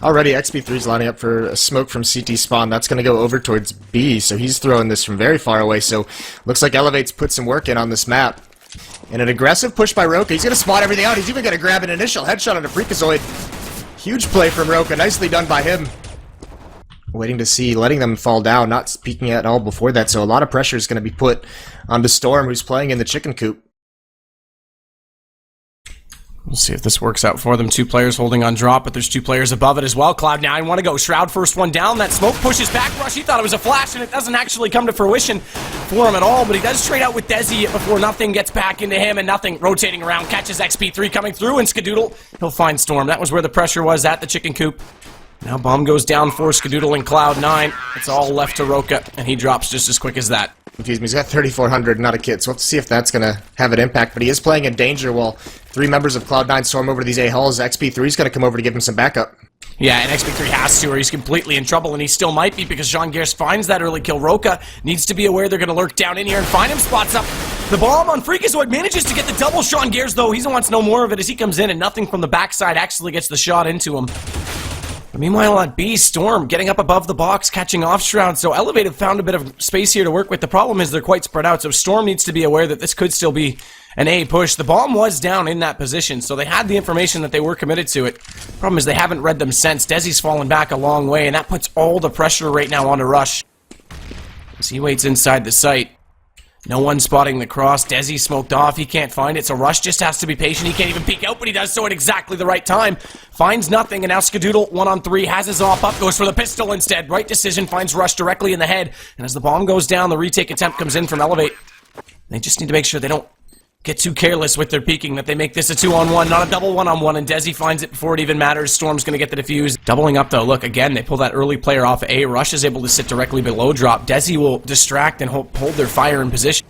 Already XP3's lining up for a smoke from CT spawn. That's going to go over towards B, so he's throwing this from very far away. So looks like Elevate's put some work in on this map. And an aggressive push by Roka. He's going to spot everything out. He's even going to grab an initial headshot on a Freakazoid. Huge play from Roka. Nicely done by him. Waiting to see, letting them fall down, not peeking at all before that. So a lot of pressure is going to be put onto Storm, who's playing in the chicken coop. We'll see if this works out for them. 2 players holding on drop, but there's 2 players above it as well. Cloud9 want to go. Shroud first one down. That smoke pushes back. Rush, he thought it was a flash, and it doesn't actually come to fruition for him at all, but he does trade out with Desi before nothing gets back into him, and nothing rotating around. Catches XP3 coming through, and Skadoodle, he'll find Storm. That was where the pressure was at the chicken coop. Now bomb goes down for Skadoodle and Cloud9. It's all left to Roka, and he drops just as quick as that. Confuse me. He's got 3,400, not a kid, so we'll have to see if that's going to have an impact. But he is playing in danger while 3 members of Cloud9 storm over to these A hulls. XP3 is going to come over to give him some backup. Yeah, and XP3 has to, or he's completely in trouble, and he still might be because Jean Gears finds that early kill. Roka needs to be aware they're going to lurk down in here and find him. Spots up the bomb on Freakazoid, manages to get the double. Jean Gears, though, he wants no more of it as he comes in, and nothing from the backside actually gets the shot into him. But meanwhile, on B, Storm getting up above the box, catching off Shroud. So Elevate have found a bit of space here to work with. The problem is they're quite spread out, so Storm needs to be aware that this could still be an A push. The bomb was down in that position, so they had the information that they were committed to it. Problem is they haven't read them since. Desi's fallen back a long way, and that puts all the pressure right now onto Rush. As he waits inside the site. No one spotting the cross. Desi smoked off. He can't find it, so Rush just has to be patient. He can't even peek out, but he does so at exactly the right time. Finds nothing, and now Skadoodle, 1-on-3, has his off up, goes for the pistol instead. Right decision, finds Rush directly in the head. And as the bomb goes down, the retake attempt comes in from Elevate. They just need to make sure they don't get too careless with their peeking, that they make this a 2-on-1, not a double 1-on-1, and Desi finds it before it even matters. Storm's going to get the defuse. Doubling up, though. Look, again, they pull that early player off A. Rush is able to sit directly below drop. Desi will distract and hold their fire in position.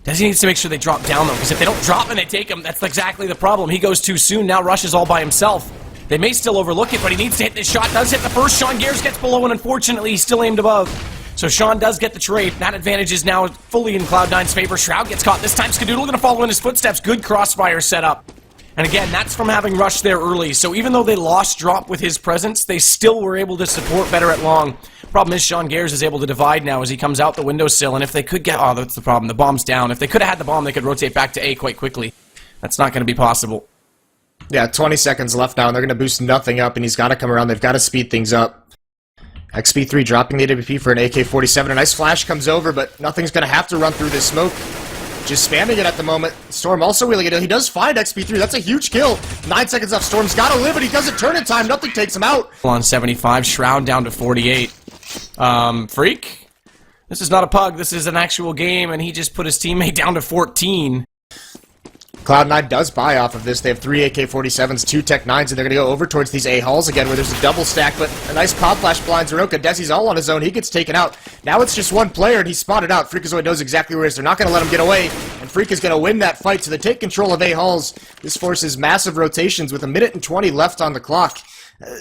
Desi needs to make sure they drop down, though, because if they don't drop and they take him, that's exactly the problem. He goes too soon. Now Rush is all by himself. They may still overlook it, but he needs to hit this shot. Does hit the first. Sean Gears gets below, and unfortunately, he's still aimed above. So Sean does get the trade. That advantage is now fully in Cloud9's favor. Shroud gets caught this time. Skadoodle going to follow in his footsteps. Good crossfire setup. And again, that's from having Rush there early. So even though they lost drop with his presence, they still were able to support better at long. Problem is, Sean Gears is able to divide now as he comes out the windowsill. And if they could get... Oh, that's the problem. The bomb's down. If they could have had the bomb, they could rotate back to A quite quickly. That's not going to be possible. Yeah, 20 seconds left now, and they're going to boost nothing up, and he's got to come around. They've got to speed things up. XP3 dropping the AWP for an AK-47. A nice flash comes over, but nothing's going to have to run through this smoke. Just spamming it at the moment. Storm also wheeling it in. He does find XP3. That's a huge kill. 9 seconds left. Storm's got to live, but he doesn't turn in time. Nothing takes him out. On 75. Shroud down to 48. Freak? This is not a pug. This is an actual game, and he just put his teammate down to 14. Cloud9 does buy off of this. They have 3 AK-47s, 2 Tech-9s, and they're going to go over towards these A-hulls again, where there's a double stack, but a nice pop flash blinds Roka. Desi's all on his own. He gets taken out. Now it's just one player, and he's spotted out. Freakazoid knows exactly where he is. They're not going to let him get away, and Freak is going to win that fight, so they take control of A-hulls. This forces massive rotations with 1:20 left on the clock.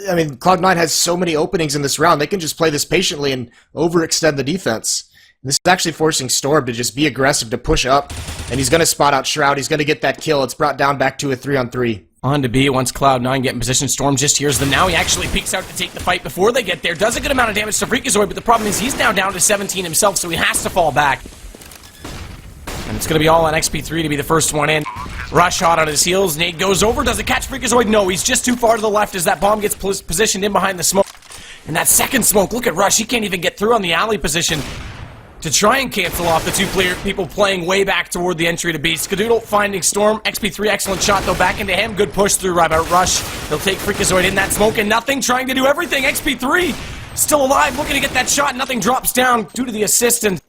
I mean, Cloud9 has so many openings in this round. They can just play this patiently and overextend the defense. This is actually forcing Storm to just be aggressive, to push up, and he's going to spot out Shroud. He's going to get that kill. It's brought down back to a 3-on-3. On to B once Cloud9 get in position. Storm just hears them now. He actually peeks out to take the fight before they get there. Does a good amount of damage to Freakazoid, but the problem is he's now down to 17 himself, so he has to fall back. And it's going to be all on XP3 to be the first one in. Rush hot on his heels. Nade goes over. Does it catch Freakazoid? No, he's just too far to the left as that bomb gets positioned in behind the smoke. And that second smoke, look at Rush. He can't even get through on the alley position to try and cancel off the two people playing way back toward the entry to B. Skadoodle finding Storm. XP3, excellent shot, though, back into him. Good push through Rush. He'll take Freakazoid in that smoke, and nothing, trying to do everything. XP3 still alive, looking to get that shot. Nothing drops down due to the assist. And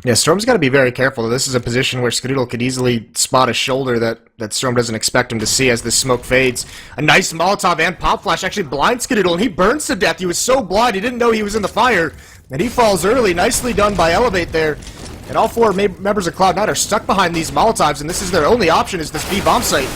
yeah, Storm's got to be very careful. This is a position where Skadoodle could easily spot a shoulder that Storm doesn't expect him to see as the smoke fades. A nice Molotov and Pop Flash actually blinds Skadoodle, and he burns to death. He was so blind, he didn't know he was in the fire. And he falls early. Nicely done by Elevate there. And all 4 members of Cloud9 are stuck behind these Molotovs, and this is their only option, is this B bomb site.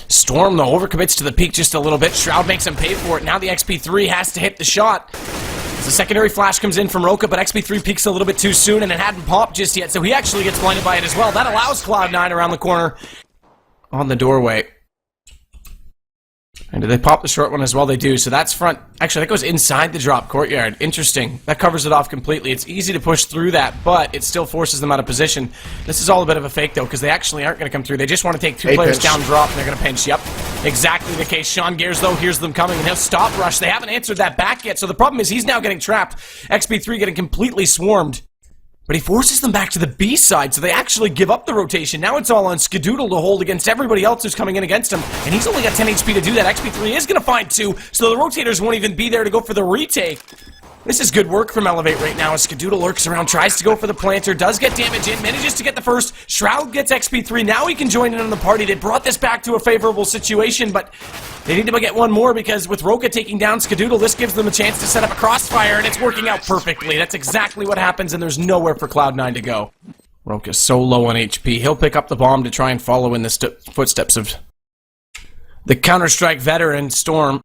Storm, though, overcommits to the peak just a little bit. Shroud makes him pay for it. Now the XP3 has to hit the shot. The secondary flash comes in from Roka, but XP3 peaks a little bit too soon, and it hadn't popped just yet, so he actually gets blinded by it as well. That allows Cloud9 around the corner on the doorway. And do they pop the short one as well? They do. So that's front. Actually, that goes inside the drop courtyard. Interesting. That covers it off completely. It's easy to push through that, but it still forces them out of position. This is all a bit of a fake, though, because they actually aren't going to come through. They just want to take two players down drop, and they're going to pinch. Yep. Exactly the case. Sean Gears, though, hears them coming, and he'll stop rush. They haven't answered that back yet, so the problem is he's now getting trapped. XP3 getting completely swarmed. But he forces them back to the B side, so they actually give up the rotation. Now it's all on Skadoodle to hold against everybody else who's coming in against him. And he's only got 10 HP to do that. XP3 is going to find 2, so the rotators won't even be there to go for the retake. This is good work from Elevate right now as Skadoodle lurks around, tries to go for the planter, does get damage in, manages to get the first. Shroud gets XP3. Now he can join in on the party. They brought this back to a favorable situation, but they need to get one more because with Roka taking down Skadoodle, this gives them a chance to set up a crossfire, and it's working out perfectly. That's exactly what happens, and there's nowhere for Cloud9 to go. Roka's so low on HP. He'll pick up the bomb to try and follow in the footsteps of the Counter-Strike veteran, Storm.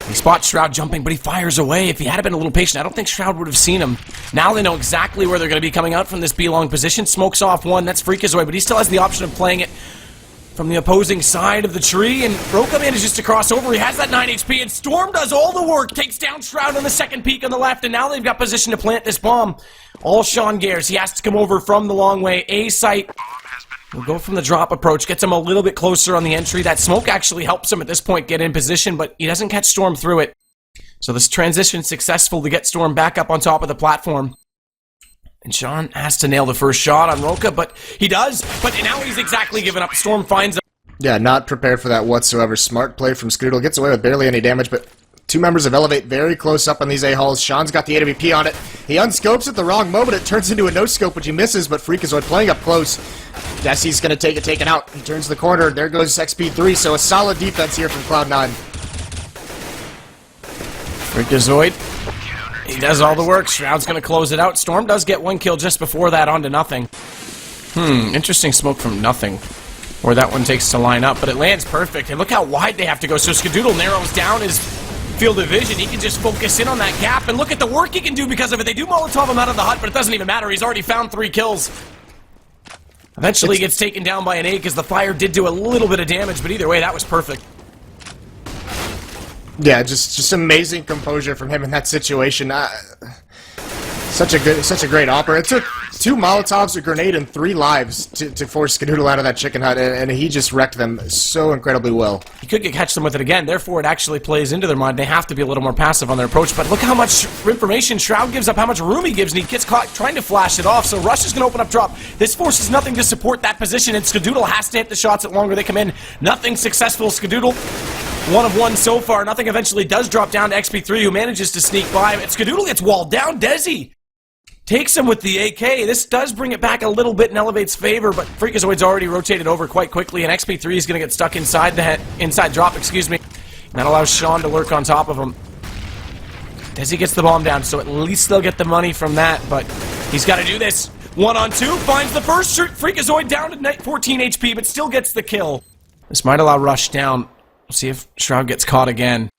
He spots Shroud jumping, but he fires away. If he had been a little patient, I don't think Shroud would have seen him. Now they know exactly where they're going to be coming out from this B-long position. Smokes off one. That's Freakazoid, but he still has the option of playing it from the opposing side of the tree, and Roka manages to cross over. He has that 9 HP, and Storm does all the work. Takes down Shroud on the second peak on the left, and now they've got position to plant this bomb. All Sean Gears. He has to come over from the long way. A site. We'll go from the drop approach, gets him a little bit closer on the entry. That smoke actually helps him at this point get in position, but he doesn't catch Storm through it. So this transition successful to get Storm back up on top of the platform. And Sean has to nail the first shot on Roka, but he does. But now he's exactly given up. Storm finds him. Yeah, not prepared for that whatsoever. Smart play from Skadoodle. Gets away with barely any damage, but two members of Elevate very close up on these A-hulls. Sean's got the AWP on it. He unscopes at the wrong moment. It turns into a no-scope, which he misses, but Freakazoid playing up close. Desi's going to take it taken out. He turns the corner. There goes XP3, so a solid defense here from Cloud9. Freakazoid. He does all the work. Shroud's going to close it out. Storm does get one kill just before that onto Nothing. Interesting smoke from Nothing. Where that one takes to line up, but it lands perfect. And look how wide they have to go. So Skadoodle narrows down his field of vision. He can just focus in on that gap, and look at the work he can do because of it. They do Molotov him out of the hut, but it doesn't even matter. He's already found 3 kills. Eventually he gets taken down by an 8 because the fire did do a little bit of damage, but either way, that was perfect. Yeah, just amazing composure from him in that situation. Such a great opera. It took 2 Molotovs, a grenade, and 3 lives to force Skadoodle out of that chicken hut, and he just wrecked them so incredibly well. He could catch them with it again, therefore it actually plays into their mind. They have to be a little more passive on their approach, but look how much information Shroud gives up, how much room he gives, and he gets caught trying to flash it off, so Rush is going to open up drop. This forces Nothing to support that position, and Skadoodle has to hit the shots the longer they come in. Nothing successful. Skadoodle, 1 of 1 so far. Nothing eventually does drop down to XP3, who manages to sneak by, and Skadoodle gets walled down. Desi takes him with the AK. This does bring it back a little bit in Elevate's favor, but Freakazoid's already rotated over quite quickly, and XP3 is going to get stuck inside the inside drop, excuse me. And that allows Sean to lurk on top of him. Desi gets the bomb down, so at least they'll get the money from that, but he's got to do this. 1-on-2, finds the first Freakazoid down to 14 HP, but still gets the kill. This might allow Rush down. We'll see if Shroud gets caught again.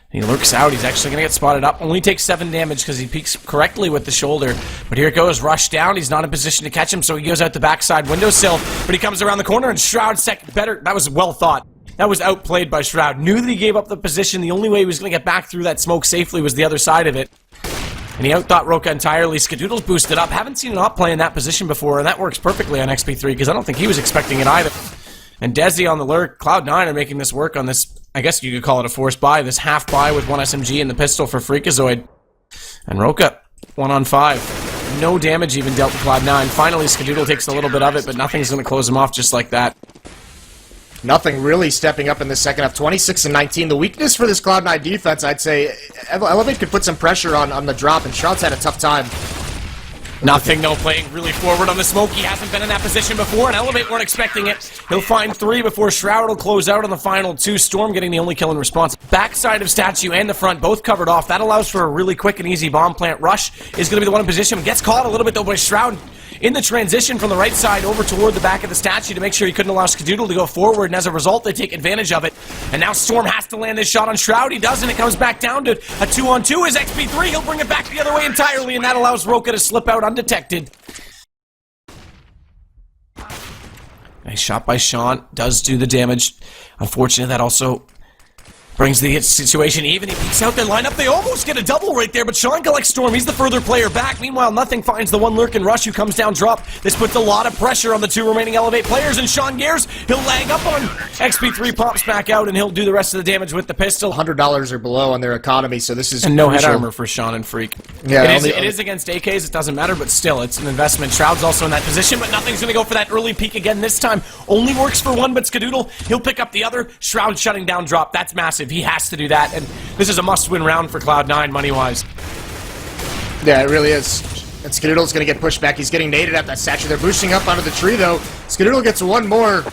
He lurks out. He's actually going to get spotted up. Only takes 7 damage because he peeks correctly with the shoulder. But here it goes. Rush down. He's not in position to catch him, so he goes out the backside windowsill. But he comes around the corner, and Shroud better. That was well thought. That was outplayed by Shroud. Knew that he gave up the position. The only way he was going to get back through that smoke safely was the other side of it. And he outthought Roka entirely. Skadoodle's boosted up. Haven't seen an op play in that position before, and that works perfectly on XP3 because I don't think he was expecting it either. And Desi on the lurk. Cloud9 are making this work on this, I guess you could call it a forced buy, this half buy with 1 SMG and the pistol for Freakazoid. And Roka, 1-on-5. No damage even dealt to Cloud9. Finally, Skadoodle takes a little bit of it, but Nothing's going to close him off just like that. Nothing really stepping up in the second half. 26 and 19. The weakness for this Cloud9 defense, I'd say, Elevate could put some pressure on the drop, and Shroud's had a tough time. Nothing, though, playing really forward on the smoke. He hasn't been in that position before, and Elevate weren't expecting it. He'll find 3 before Shroud will close out on the final 2. Storm getting the only kill in response. Backside of Statue and the front both covered off. That allows for a really quick and easy bomb plant. Rush is going to be the one in position. Gets caught a little bit, though, by Shroud in the transition from the right side over toward the back of the Statue to make sure he couldn't allow Skadoodle to go forward, and as a result, they take advantage of it. And now Storm has to land this shot on Shroud. He does, and it comes back down to a 2-on-2. Is XP3. He'll bring it back the other way entirely, and that allows Roka to slip out undetected. Nice shot by Sean. Does do the damage. Unfortunately, that also brings the situation even. He peeks out their lineup. They almost get a double right there, but Sean collects Storm. He's the further player back. Meanwhile, Nothing finds the one lurk and Rush who comes down drop. This puts a lot of pressure on the two remaining Elevate players, and Sean Gares, he'll lag up on XP3, pops back out, and he'll do the rest of the damage with the pistol. $100 or below on their economy, so this is And no head crucial. armor for Sean and Freak. Yeah, it is against AKs, it doesn't matter, but still, it's an investment. Shroud's also in that position, but Nothing's going to go for that early peek again this time. Only works for one, but Skadoodle, he'll pick up the other. Shroud shutting down drop. That's massive. He has to do that, and this is a must-win round for Cloud9, money-wise. Yeah, it really is. And Skadoodle's going to get pushed back. He's getting naded at that statue. They're boosting up onto the tree, though. Skadoodle gets one more.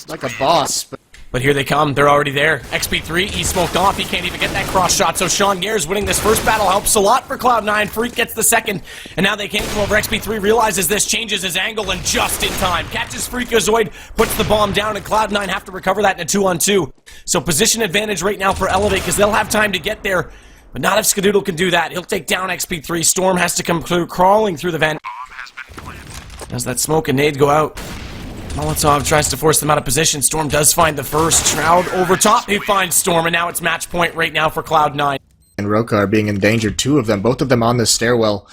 Like a boss. But here they come. They're already there. XP3, he smoked off. He can't even get that cross shot. So Sean Gares winning this first battle helps a lot for Cloud9. Freak gets the second. And now they can't come over. XP3 realizes this, changes his angle, and just in time. Catches Freakazoid, puts the bomb down, and Cloud9 have to recover that in a 2-on-2. So position advantage right now for Elevate, because they'll have time to get there. But not if Skadoodle can do that. He'll take down XP3. Storm has to come through, crawling through the vent. Does that smoke and nade go out? Molotov tries to force them out of position. Storm does find the first. Shroud over top. He finds Storm, and now it's match point right now for Cloud9. And Roka are being endangered. Two of them, both of them on the stairwell.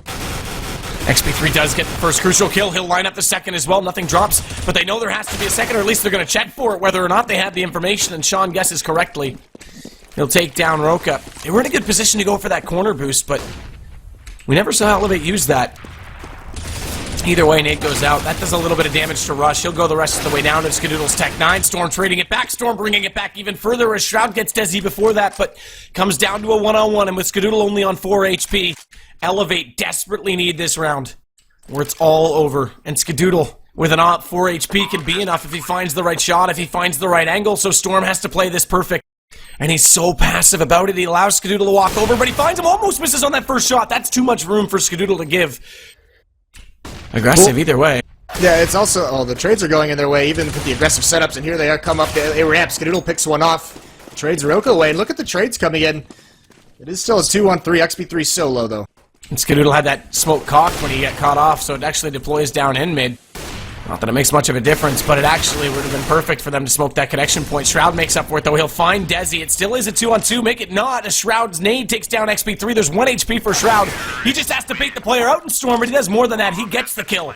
XP3 does get the first crucial kill. He'll line up the second as well. Nothing drops, but they know there has to be a second, or at least they're going to check for it, whether or not they have the information, and Sean guesses correctly. He'll take down Roka. They were in a good position to go for that corner boost, but we never saw Elevate use that. Either way, Nate goes out. That does a little bit of damage to Rush. He'll go the rest of the way down to Skadoodle's Tech 9. Storm trading it back. Storm bringing it back even further as Shroud gets Desi before that, but comes down to a 1-on-1, and with Skadoodle only on 4 HP, Elevate desperately need this round, where it's all over. And Skadoodle, with an op 4 HP, can be enough if he finds the right shot, if he finds the right angle, so Storm has to play this perfect. And he's so passive about it, he allows Skadoodle to walk over, but he finds him, almost misses on that first shot. That's too much room for Skadoodle to give. Aggressive either way. Yeah, it's also... Oh, the trades are going in their way, even with the aggressive setups, and here they are, come up, they ramp. Skadoodle picks one off. Trades Roka away, and look at the trades coming in. It is still a 2-on-3, XP3 solo, though. And Skadoodle had that smoke cocked when he got caught off, so it actually deploys down in mid. Not that it makes much of a difference, but it actually would have been perfect for them to smoke that connection point. Shroud makes up for it, though. He'll find Desi. It still is a 2-on-2. Make it not. A Shroud's nade takes down XP3. There's 1 HP for Shroud. He just has to bait the player out in Storm, but he does more than that. He gets the kill.